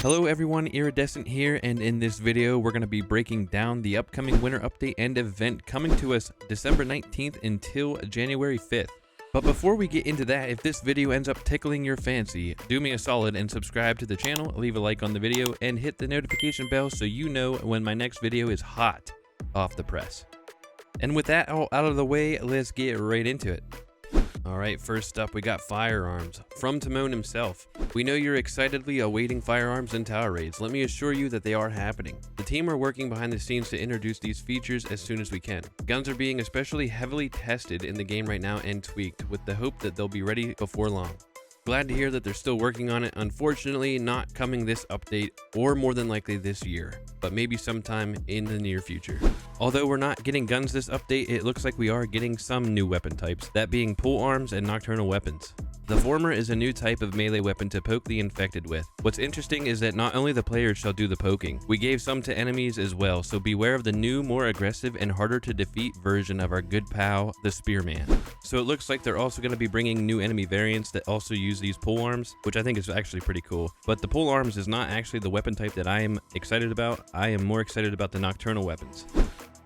Hello everyone, Iridescent here, and in this video we're going to be breaking down the upcoming winter update and event coming to us December 19th until January 5th. But before we get into that, if this video ends up tickling your fancy, do me a solid and subscribe to the channel, leave a like on the video, and hit the notification bell so you know when my next video is hot off the press. And with that all out of the way, let's get right into it. Alright, first up we got firearms. From Timon himself. We know you're excitedly awaiting firearms and tower raids. Let me assure you that they are happening. The team are working behind the scenes to introduce these features as soon as we can. Guns are being especially heavily tested in the game right now and tweaked, with the hope that they'll be ready before long. Glad to hear that they're still working on it. Unfortunately, not coming this update or more than likely this year, but maybe sometime in the near future. Although we're not getting guns this update, it looks like we are getting some new weapon types, that being pole arms and nocturnal weapons. The former is a new type of melee weapon to poke the infected with. What's interesting is that not only the players shall do the poking, we gave some to enemies as well, so beware of the new, more aggressive and harder to defeat version of our good pal, the Spearman. So it looks like they're also going to be bringing new enemy variants that also use these pole arms, which I think is actually pretty cool. But the pole arms is not actually the weapon type that I am excited about. I am more excited about the nocturnal weapons.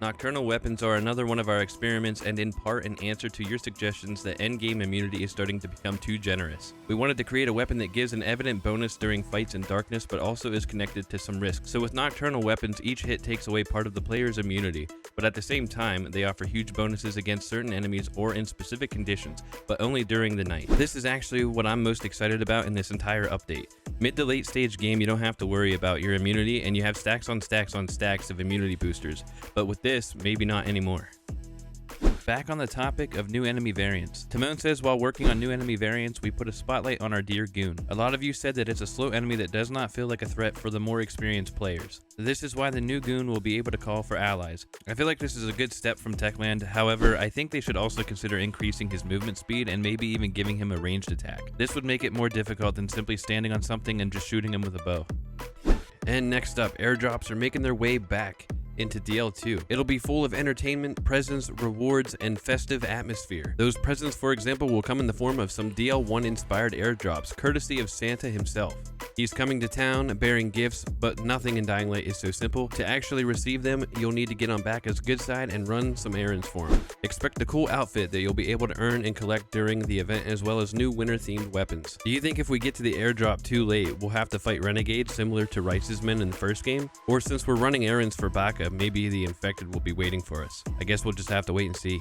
Nocturnal weapons are another one of our experiments, and in part an answer to your suggestions that endgame immunity is starting to become too generous. We wanted to create a weapon that gives an evident bonus during fights in darkness, but also is connected to some risk. So with nocturnal weapons, each hit takes away part of the player's immunity, but at the same time, they offer huge bonuses against certain enemies or in specific conditions, but only during the night. This is actually what I'm most excited about in this entire update. Mid to late stage game, you don't have to worry about your immunity, and you have stacks on stacks on stacks of immunity boosters, but with this, maybe not anymore. Back on the topic of new enemy variants. Timon says while working on new enemy variants, we put a spotlight on our dear Goon. A lot of you said that it's a slow enemy that does not feel like a threat for the more experienced players. This is why the new Goon will be able to call for allies. I feel like this is a good step from Techland, however, I think they should also consider increasing his movement speed and maybe even giving him a ranged attack. This would make it more difficult than simply standing on something and just shooting him with a bow. And next up, airdrops are making their way back into DL2. It'll be full of entertainment, presents, rewards, and festive atmosphere. Those presents, for example, will come in the form of some DL1 inspired airdrops, courtesy of Santa himself. He's coming to town bearing gifts, but nothing in Dying Light is so simple. To actually receive them, you'll need to get on Bacca's good side and run some errands for him. Expect a cool outfit that you'll be able to earn and collect during the event, as well as new winter-themed weapons. Do you think if we get to the airdrop too late, we'll have to fight renegades similar to Rice's men in the first game? Or since we're running errands for Bacca, maybe the infected will be waiting for us. I guess we'll just have to wait and see.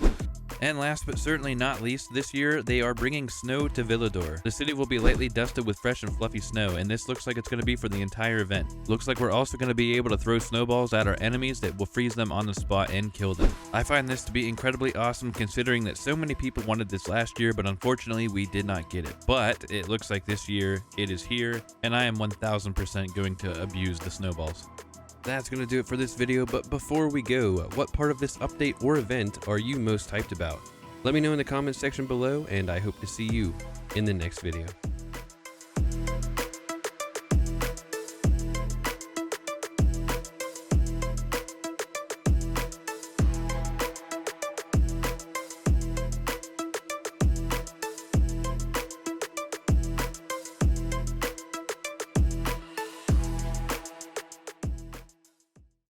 And last but certainly not least, this year they are bringing snow to Villador. The city will be lightly dusted with fresh and fluffy snow, and this looks like it's going to be for the entire event. Looks like we're also going to be able to throw snowballs at our enemies that will freeze them on the spot and kill them. I find this to be incredibly awesome considering that so many people wanted this last year, but unfortunately we did not get it. But it looks like this year it is here, and I am 1000% going to abuse the snowballs. That's going to do it for this video, but before we go, what part of this update or event are you most hyped about? Let me know in the comments section below, and I hope to see you in the next video.